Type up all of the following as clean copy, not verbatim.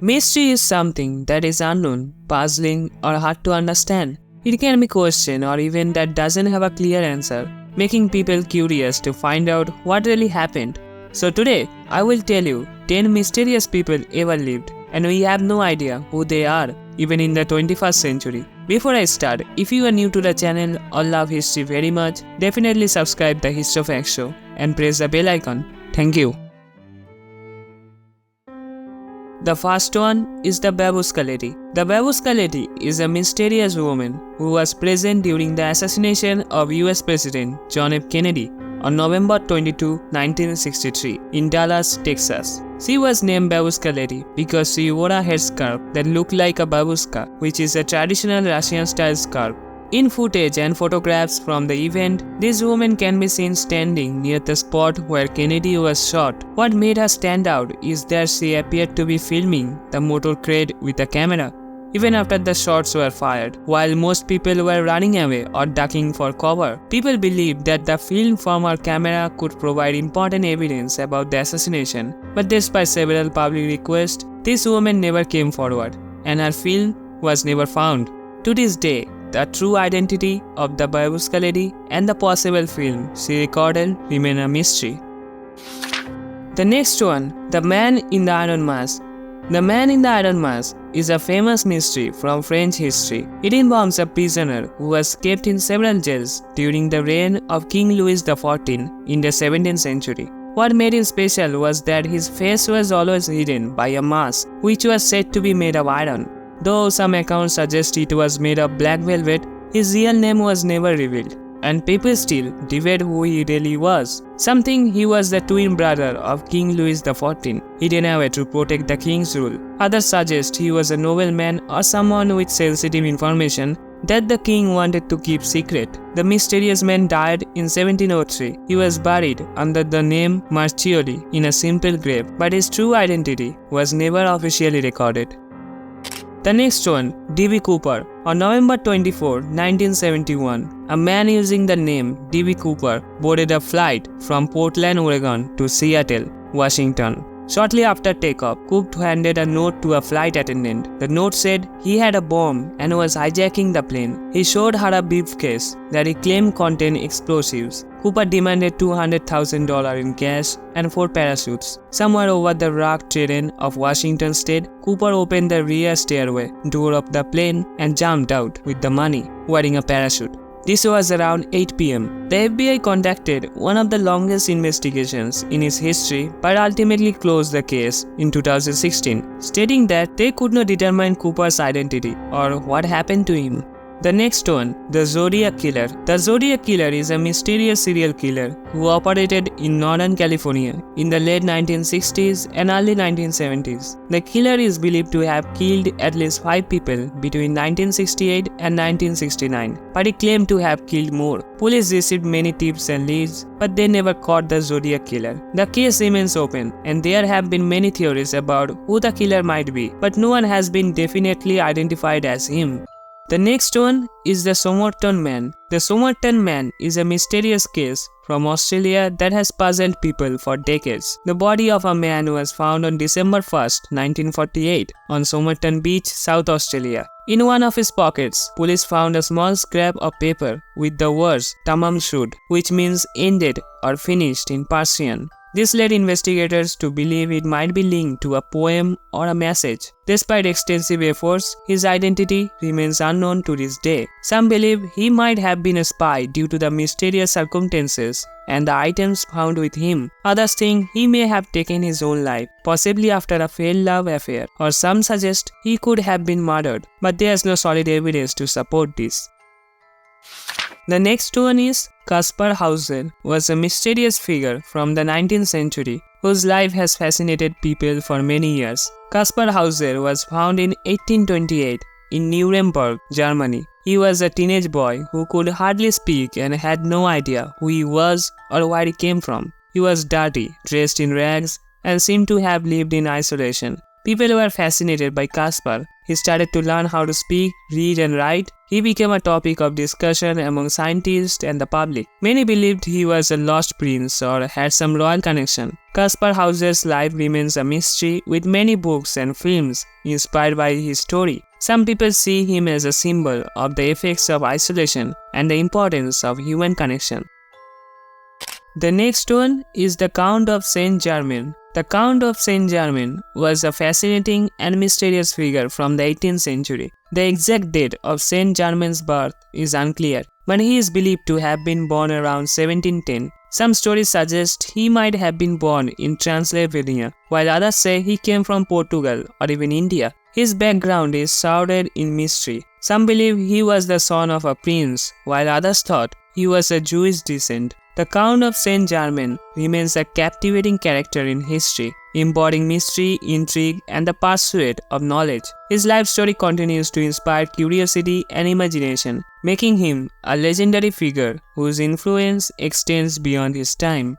Mystery is something that is unknown, puzzling, or hard to understand. It can be questioned or even that doesn't have a clear answer, making people curious to find out what really happened. So today, I will tell you 10 mysterious people ever lived, and we have no idea who they are, even in the 21st century. Before I start, if you are new to the channel or love history very much, definitely subscribe the History of X show and press the bell icon. Thank you. The first one is the Babushka Lady. The Babushka Lady is a mysterious woman who was present during the assassination of US President John F. Kennedy on November 22, 1963 in Dallas, Texas. She was named Babushka Lady because she wore a headscarf that looked like a babushka, which is a traditional Russian-style scarf. In footage and photographs from the event, this woman can be seen standing near the spot where Kennedy was shot. What made her stand out is that she appeared to be filming the motorcade with a camera, even after the shots were fired. While most people were running away or ducking for cover, people believed that the film from her camera could provide important evidence about the assassination. But despite several public requests, this woman never came forward, and her film was never found. To this day, the true identity of the Babushka Lady and the possible film she recorded remain a mystery. The next one, the Man in the Iron Mask. The Man in the Iron Mask is a famous mystery from French history. It involves a prisoner who was kept in several jails during the reign of King Louis XIV in the 17th century. What made him special was that his face was always hidden by a mask, which was said to be made of iron. Though some accounts suggest it was made of black velvet, his real name was never revealed, and people still debate who he really was. Some think he was the twin brother of King Louis XIV, hidden away to protect the king's rule. Others suggest he was a nobleman or someone with sensitive information that the king wanted to keep secret. The mysterious man died in 1703. He was buried under the name Marchioli in a simple grave, but his true identity was never officially recorded. The next one, D.B.Cooper. On November 24, 1971, a man using the name D.B.Cooper boarded a flight from Portland, Oregon to Seattle, Washington. Shortly after takeoff, Coop handed a note to a flight attendant. The note said he had a bomb and was hijacking the plane. He showed her a briefcase that he claimed contained explosives. Cooper demanded $200,000 in cash and 4 parachutes. Somewhere over the rugged terrain of Washington state, Cooper opened the rear stairway door of the plane and jumped out with the money, wearing a parachute. This was around 8 p.m. The FBI conducted one of the longest investigations in its history but ultimately closed the case in 2016, stating that they could not determine Cooper's identity or what happened to him. The next one, the Zodiac Killer. The Zodiac Killer is a mysterious serial killer who operated in Northern California in the late 1960s and early 1970s. The killer is believed to have killed at least 5 people between 1968 and 1969, but he claimed to have killed more. Police received many tips and leads, but they never caught the Zodiac Killer. The case remains open, and there have been many theories about who the killer might be, but no one has been definitely identified as him. The next one is the Somerton Man. The Somerton Man is a mysterious case from Australia that has puzzled people for decades. The body of a man was found on December 1, 1948 on Somerton Beach, South Australia. In one of his pockets, police found a small scrap of paper with the words "Tamam Shud," which means ended or finished in Persian. This led investigators to believe it might be linked to a poem or a message. Despite extensive efforts, his identity remains unknown to this day. Some believe he might have been a spy due to the mysterious circumstances and the items found with him. Others think he may have taken his own life, possibly after a failed love affair, or some suggest he could have been murdered, but there is no solid evidence to support this. The next one is Kaspar Hauser, was a mysterious figure from the 19th century whose life has fascinated people for many years. Kaspar Hauser was found in 1828 in Nuremberg, Germany. He was a teenage boy who could hardly speak and had no idea who he was or where he came from. He was dirty, dressed in rags, and seemed to have lived in isolation. People were fascinated by Kaspar. he started to learn how to speak, read and write. He became a topic of discussion among scientists and the public. Many believed he was a lost prince or had some royal connection. Kaspar Hauser's life remains a mystery, with many books and films inspired by his story. Some people see him as a symbol of the effects of isolation and the importance of human connection. The next one is the Count of Saint Germain. The Count of Saint Germain was a fascinating and mysterious figure from the 18th century. The exact date of Saint Germain's birth is unclear, but he is believed to have been born around 1710. Some stories suggest he might have been born in Transylvania, while others say he came from Portugal or even India. His background is shrouded in mystery. Some believe he was the son of a prince, while others thought he was of Jewish descent. The Count of Saint Germain remains a captivating character in history, embodying mystery, intrigue, and the pursuit of knowledge. His life story continues to inspire curiosity and imagination, making him a legendary figure whose influence extends beyond his time.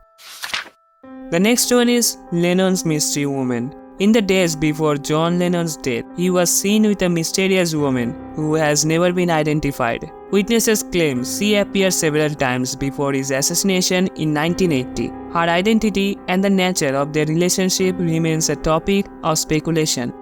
The next one is Lennon's mystery woman. In the days before John Lennon's death, he was seen with a mysterious woman who has never been identified. Witnesses claim she appeared several times before his assassination in 1980. Her identity and the nature of their relationship remains a topic of speculation.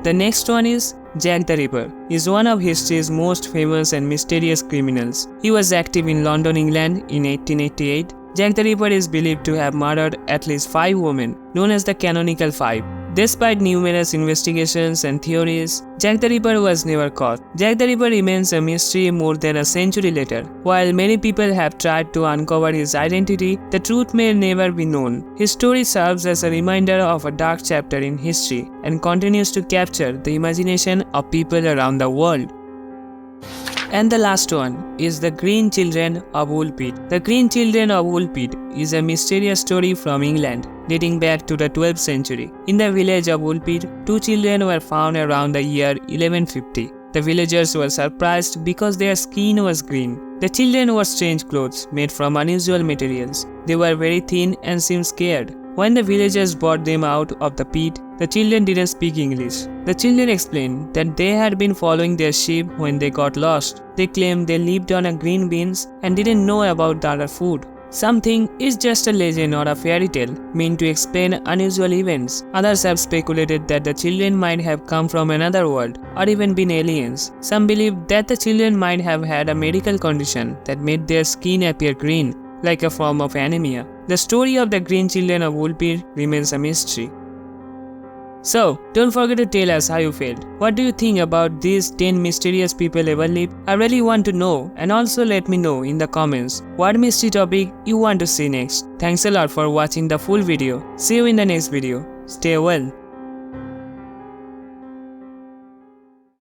The next one is Jack the Ripper. He is one of history's most famous and mysterious criminals. He was active in London, England in 1888. Jack the Ripper is believed to have murdered at least 5 women, known as the Canonical Five. Despite numerous investigations and theories, Jack the Ripper was never caught. Jack the Ripper remains a mystery more than a century later. While many people have tried to uncover his identity, the truth may never be known. His story serves as a reminder of a dark chapter in history and continues to capture the imagination of people around the world. And the last one is the Green Children of Woolpit. The Green Children of Woolpit is a mysterious story from England dating back to the 12th century. In the village of Woolpit, 2 children were found around the year 1150. The villagers were surprised because their skin was green. The children wore strange clothes made from unusual materials. They were very thin and seemed scared. When the villagers brought them out of the pit, the children didn't speak English. The children explained that they had been following their sheep when they got lost. They claimed they lived on a green beans and didn't know about the other food. Some think it's just a legend or a fairy tale meant to explain unusual events. Others have speculated that the children might have come from another world or even been aliens. Some believe that the children might have had a medical condition that made their skin appear green, like a form of anemia. The story of the Green Children of Woolpit remains a mystery. So, don't forget to tell us how you felt. What do you think about these 10 mysterious people ever lived? I really want to know, and also let me know in the comments what mystery topic you want to see next. Thanks a lot for watching the full video. See you in the next video. Stay well.